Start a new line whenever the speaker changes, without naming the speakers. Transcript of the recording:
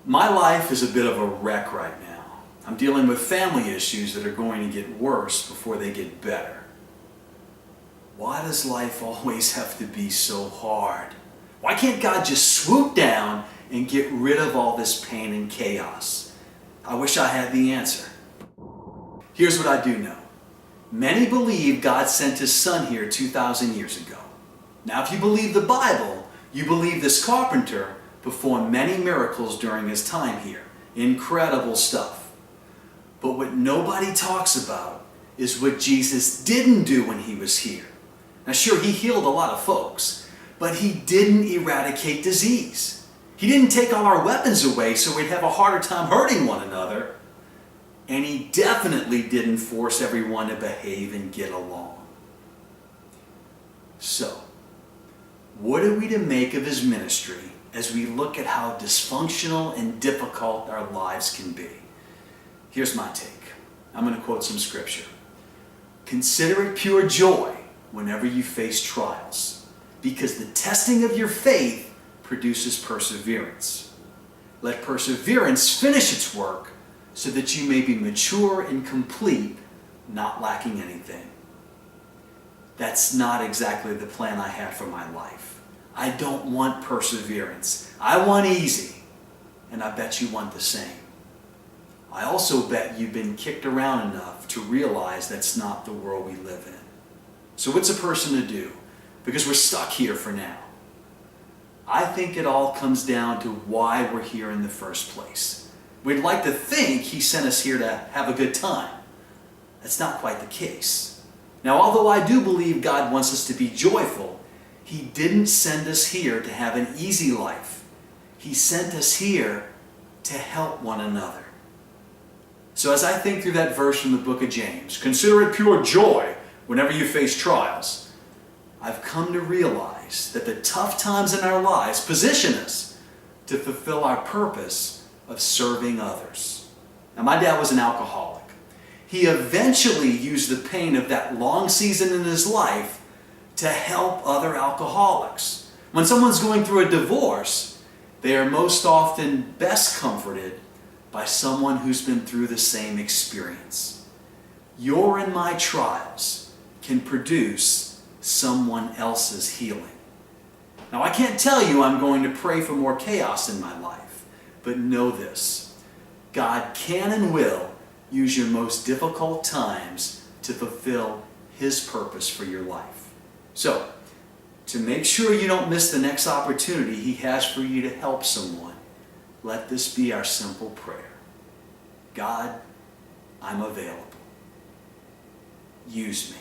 My life is a bit of a wreck right now. I'm dealing with family issues that are going to get worse before they get better. Why does life always have to be so hard? Why can't God just swoop down and get rid of all this pain and chaos? I wish I had the answer. Here's what I do know. Many believe God sent His Son here 2,000 years ago. Now, if you believe the Bible, you believe this carpenter performed many miracles during his time here. Incredible stuff. But what nobody talks about is what Jesus didn't do when He was here. Now, sure, He healed a lot of folks, but He didn't eradicate disease. He didn't take all our weapons away so we'd have a harder time hurting one another. And He definitely didn't force everyone to behave and get along. So, what are we to make of His ministry as we look at how dysfunctional and difficult our lives can be? Here's my take. I'm going to quote some scripture. Consider it pure joy whenever you face trials, because the testing of your faith produces perseverance. Let perseverance finish its work so that you may be mature and complete, not lacking anything. That's not exactly the plan I have for my life. I don't want perseverance. I want easy, and I bet you want the same. I also bet you've been kicked around enough to realize that's not the world we live in. So what's a person to do? Because we're stuck here for now. I think it all comes down to why we're here in the first place. We'd like to think He sent us here to have a good time. That's not quite the case. Now, although I do believe God wants us to be joyful, He didn't send us here to have an easy life. He sent us here to help one another. So as I think through that verse from the book of James, consider it pure joy whenever you face trials, I've come to realize that the tough times in our lives position us to fulfill our purpose of serving others. Now, my dad was an alcoholic. He eventually used the pain of that long season in his life to help other alcoholics. When someone's going through a divorce, they are most often best comforted by someone who's been through the same experience. Your and my trials can produce someone else's healing. Now, I can't tell you I'm going to pray for more chaos in my life, but know this: God can and will use your most difficult times to fulfill His purpose for your life. So, to make sure you don't miss the next opportunity He has for you to help someone, let this be our simple prayer. God, I'm available. Use me.